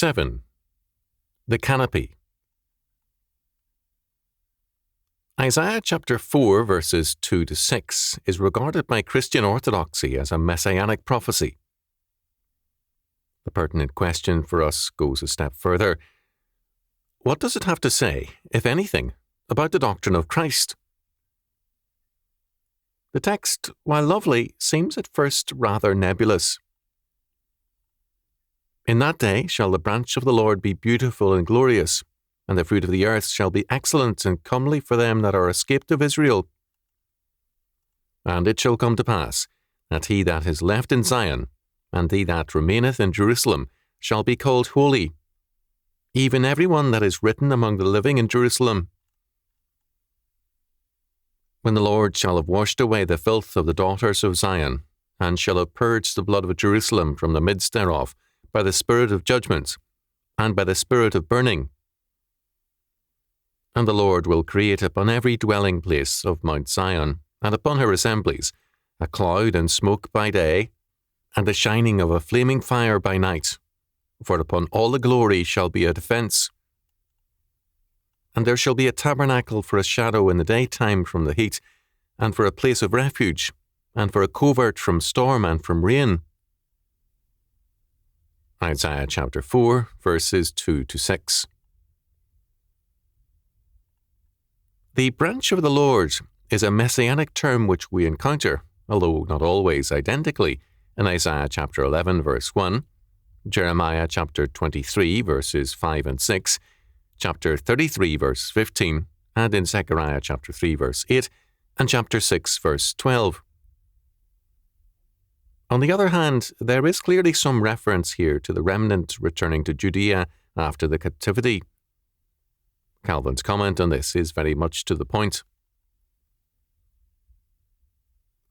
7. The Canopy. Isaiah chapter 4 verses 2 to 6 is regarded by Christian orthodoxy as a messianic prophecy. The pertinent question for us goes a step further. What does it have to say, if anything, about the doctrine of Christ? The text, while lovely, seems at first rather nebulous. In that day shall the branch of the Lord be beautiful and glorious, and the fruit of the earth shall be excellent and comely for them that are escaped of Israel. And it shall come to pass, that he that is left in Zion, and he that remaineth in Jerusalem, shall be called holy, even every one that is written among the living in Jerusalem. When the Lord shall have washed away the filth of the daughters of Zion, and shall have purged the blood of Jerusalem from the midst thereof, by the spirit of judgment, and by the spirit of burning. And the Lord will create upon every dwelling place of Mount Zion, and upon her assemblies, a cloud and smoke by day, and the shining of a flaming fire by night. For upon all the glory shall be a defence. And there shall be a tabernacle for a shadow in the daytime from the heat, and for a place of refuge, and for a covert from storm and from rain. Isaiah chapter 4, verses 2 to 6. The branch of the Lord is a messianic term which we encounter, although not always identically, in Isaiah chapter 11, verse 1, Jeremiah chapter 23, verses 5 and 6, chapter 33, verse 15, and in Zechariah chapter 3, verse 8, and chapter 6, verse 12. On the other hand, there is clearly some reference here to the remnant returning to Judea after the captivity. Calvin's comment on this is very much to the point.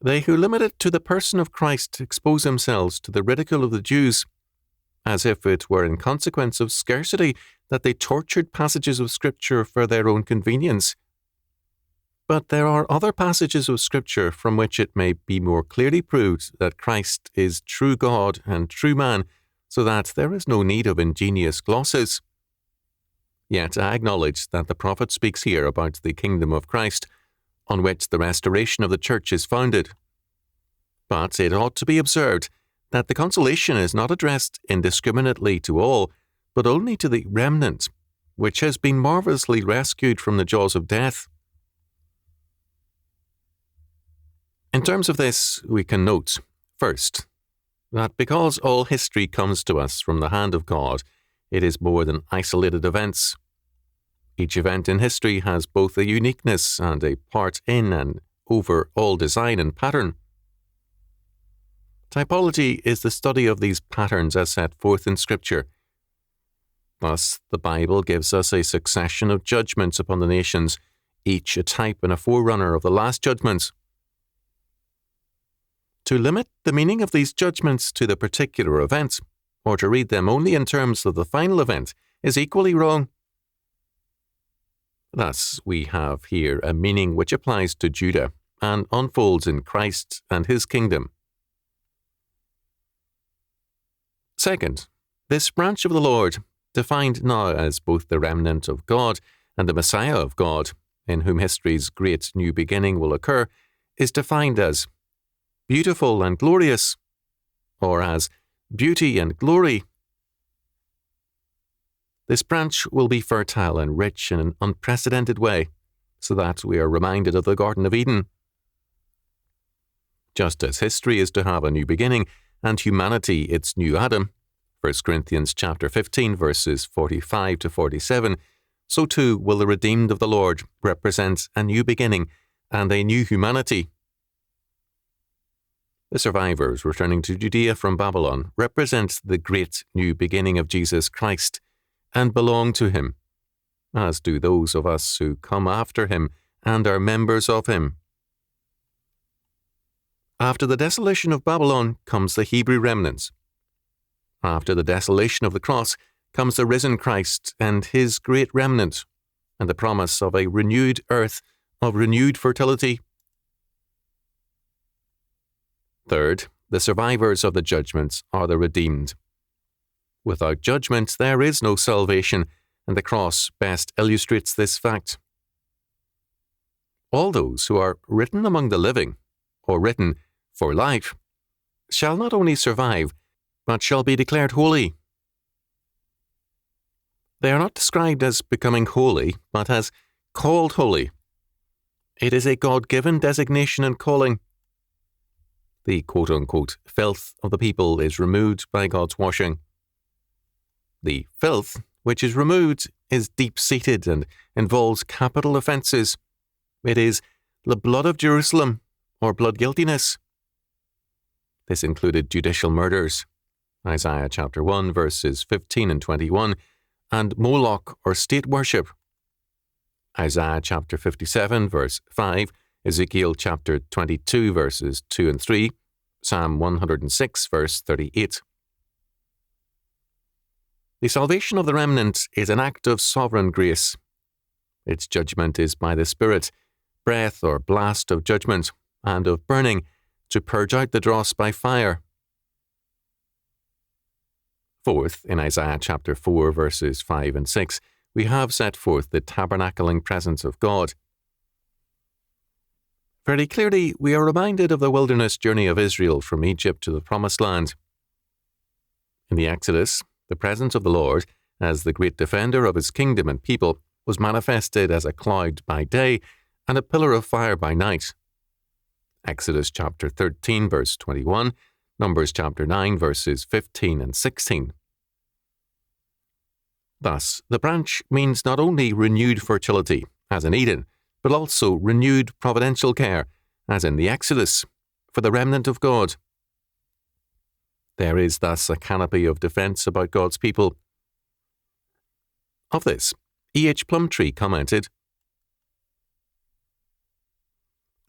They who limit it to the person of Christ expose themselves to the ridicule of the Jews, as if it were in consequence of scarcity that they tortured passages of Scripture for their own convenience. But there are other passages of Scripture from which it may be more clearly proved that Christ is true God and true man, so that there is no need of ingenious glosses. Yet I acknowledge that the prophet speaks here about the kingdom of Christ, on which the restoration of the church is founded. But it ought to be observed that the consolation is not addressed indiscriminately to all, but only to the remnant, which has been marvellously rescued from the jaws of death. In terms of this, we can note, first, that because all history comes to us from the hand of God, it is more than isolated events. Each event in history has both a uniqueness and a part in and over all design and pattern. Typology is the study of these patterns as set forth in Scripture. Thus, the Bible gives us a succession of judgments upon the nations, each a type and a forerunner of the last judgments. To limit the meaning of these judgments to the particular event, or to read them only in terms of the final event, is equally wrong. Thus, we have here a meaning which applies to Judah and unfolds in Christ and his kingdom. Second, this branch of the Lord, defined now as both the remnant of God and the Messiah of God, in whom history's great new beginning will occur, is defined as beautiful and glorious, or as beauty and glory. This branch will be fertile and rich in an unprecedented way, so that we are reminded of the Garden of Eden. Just as history is to have a new beginning and humanity its new Adam, 1 Corinthians chapter 15 verses 45 to 47, so too will the redeemed of the Lord represent a new beginning and a new humanity. The survivors returning to Judea from Babylon represent the great new beginning of Jesus Christ and belong to him, as do those of us who come after him and are members of him. After the desolation of Babylon comes the Hebrew remnants. After the desolation of the cross comes the risen Christ and his great remnant, and the promise of a renewed earth of renewed fertility. Third, the survivors of the judgments are the redeemed. Without judgment there is no salvation, and the cross best illustrates this fact. All those who are written among the living, or written for life, shall not only survive, but shall be declared holy. They are not described as becoming holy, but as called holy. It is a God-given designation and calling. The quote-unquote filth of the people is removed by God's washing. The filth which is removed is deep-seated and involves capital offences. It is the blood of Jerusalem, or blood guiltiness. This included judicial murders, Isaiah chapter 1 verses 15 and 21, and Moloch or state worship, Isaiah chapter 57 verse 5, Ezekiel chapter 22 verses 2 and 3, Psalm 106 verse 38. The salvation of the remnant is an act of sovereign grace. Its judgment is by the Spirit, breath or blast of judgment, and of burning, to purge out the dross by fire. Fourth, in Isaiah chapter 4 verses 5 and 6, we have set forth the tabernacling presence of God. Very clearly, we are reminded of the wilderness journey of Israel from Egypt to the Promised Land. In the Exodus, the presence of the Lord, as the great defender of his kingdom and people, was manifested as a cloud by day and a pillar of fire by night. Exodus chapter 13 verse 21, Numbers chapter 9 verses 15 and 16. Thus, the branch means not only renewed fertility, as in Eden, but also renewed providential care, as in the Exodus, for the remnant of God. There is thus a canopy of defence about God's people. Of this, E. H. Plumtree commented,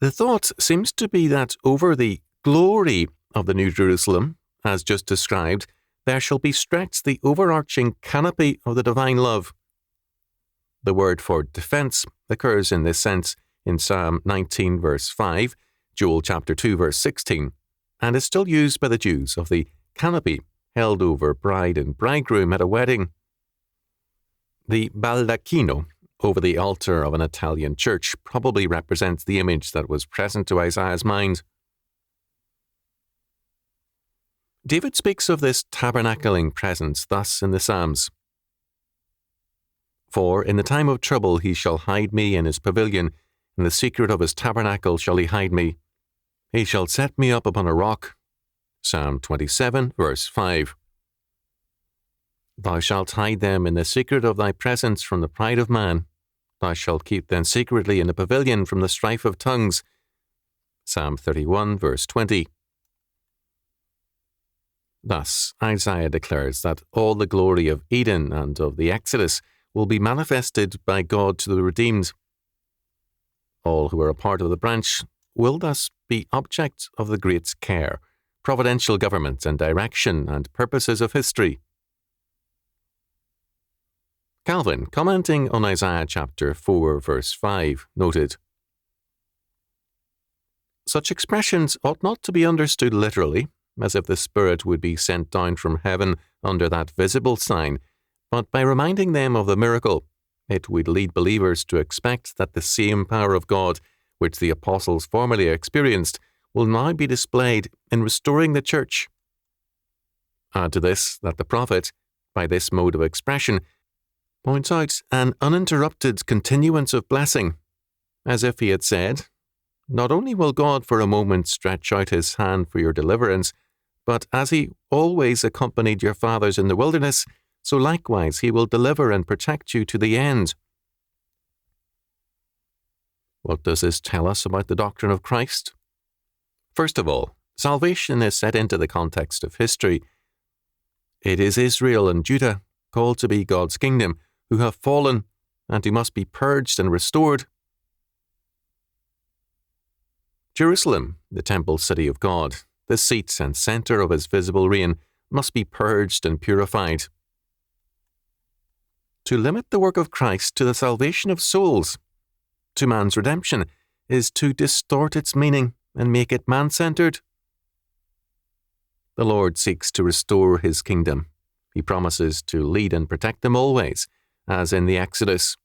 "The thought seems to be that over the glory of the New Jerusalem, as just described, there shall be stretched the overarching canopy of the divine love." The word for defence occurs in this sense in Psalm 19 verse 5, Joel chapter 2 verse 16, and is still used by the Jews of the canopy held over bride and bridegroom at a wedding. The baldacchino over the altar of an Italian church probably represents the image that was present to Isaiah's mind. David speaks of this tabernacling presence thus in the Psalms. "For in the time of trouble he shall hide me in his pavilion, in the secret of his tabernacle shall he hide me. He shall set me up upon a rock." Psalm 27 verse 5. "Thou shalt hide them in the secret of thy presence from the pride of man. Thou shalt keep them secretly in the pavilion from the strife of tongues." Psalm 31 verse 20. Thus, Isaiah declares that all the glory of Eden and of the Exodus will be manifested by God to the redeemed. All who are a part of the branch will thus be objects of the great care, providential government and direction and purposes of history. Calvin, commenting on Isaiah chapter 4 verse 5, noted, "Such expressions ought not to be understood literally, as if the Spirit would be sent down from heaven under that visible sign, but by reminding them of the miracle, it would lead believers to expect that the same power of God, which the apostles formerly experienced, will now be displayed in restoring the church." Add to this that the prophet, by this mode of expression, points out an uninterrupted continuance of blessing, as if he had said, "Not only will God for a moment stretch out his hand for your deliverance, but as he always accompanied your fathers in the wilderness, so likewise he will deliver and protect you to the end." What does this tell us about the doctrine of Christ? First of all, salvation is set into the context of history. It is Israel and Judah, called to be God's kingdom, who have fallen and who must be purged and restored. Jerusalem, the temple city of God, the seat and centre of his visible reign, must be purged and purified. To limit the work of Christ to the salvation of souls, to man's redemption, is to distort its meaning and make it man-centred. The Lord seeks to restore his kingdom. He promises to lead and protect them always, as in the Exodus.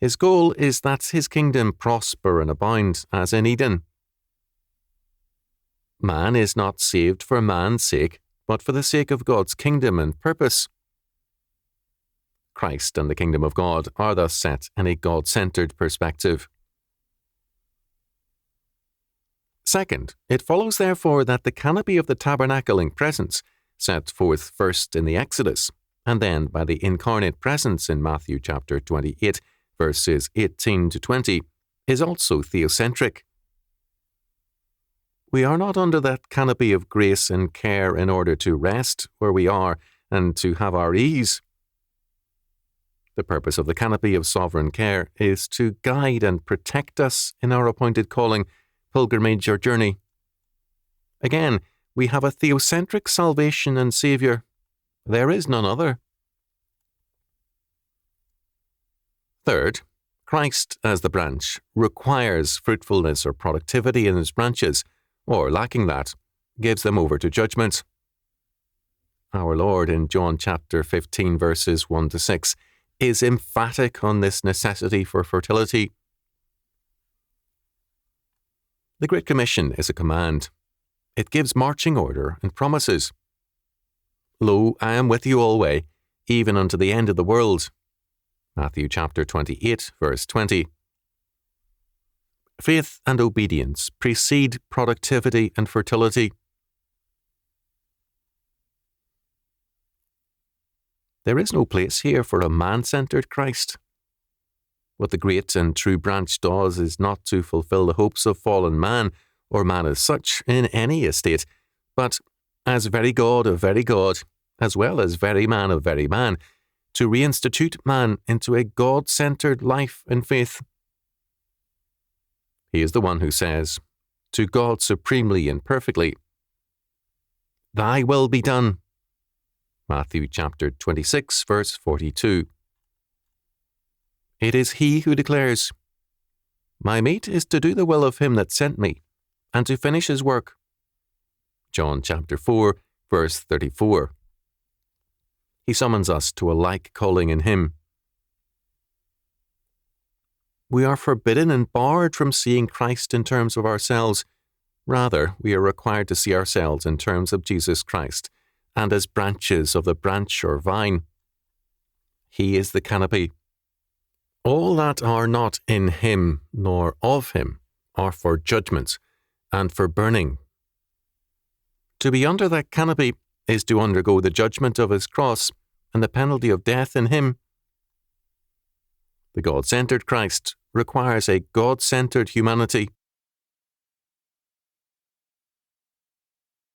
His goal is that his kingdom prosper and abound, as in Eden. Man is not saved for man's sake, but for the sake of God's kingdom and purpose. Christ and the kingdom of God are thus set in a God-centered perspective. Second, it follows therefore that the canopy of the tabernacling presence, set forth first in the Exodus, and then by the incarnate presence in Matthew chapter 28, verses 18 to 20, is also theocentric. We are not under that canopy of grace and care in order to rest where we are and to have our ease. The purpose of the canopy of sovereign care is to guide and protect us in our appointed calling, pilgrimage or journey. Again, we have a theocentric salvation and Saviour. There is none other. Third, Christ as the branch requires fruitfulness or productivity in his branches, or lacking that, gives them over to judgment. Our Lord in John chapter 15 verses 1 to 6 is emphatic on this necessity for fertility. The Great Commission is a command. It gives marching order and promises. Lo, I am with you always, even unto the end of the world. Matthew chapter 28, verse 20. Faith and obedience precede productivity and fertility. There is no place here for a man-centered Christ. What the great and true branch does is not to fulfill the hopes of fallen man, or man as such, in any estate, but as very God of very God, as well as very man of very man, to reinstitute man into a God-centered life and faith. He is the one who says, to God supremely and perfectly, Thy will be done. Matthew chapter 26, verse 42. It is he who declares, My meat is to do the will of him that sent me, and to finish his work. John chapter 4, verse 34. He summons us to a like calling in him. We are forbidden and barred from seeing Christ in terms of ourselves. Rather, we are required to see ourselves in terms of Jesus Christ, and as branches of the branch or vine. He is the canopy. All that are not in him nor of him are for judgment and for burning. To be under that canopy is to undergo the judgment of his cross and the penalty of death in him. The God-centered Christ requires a God-centered humanity.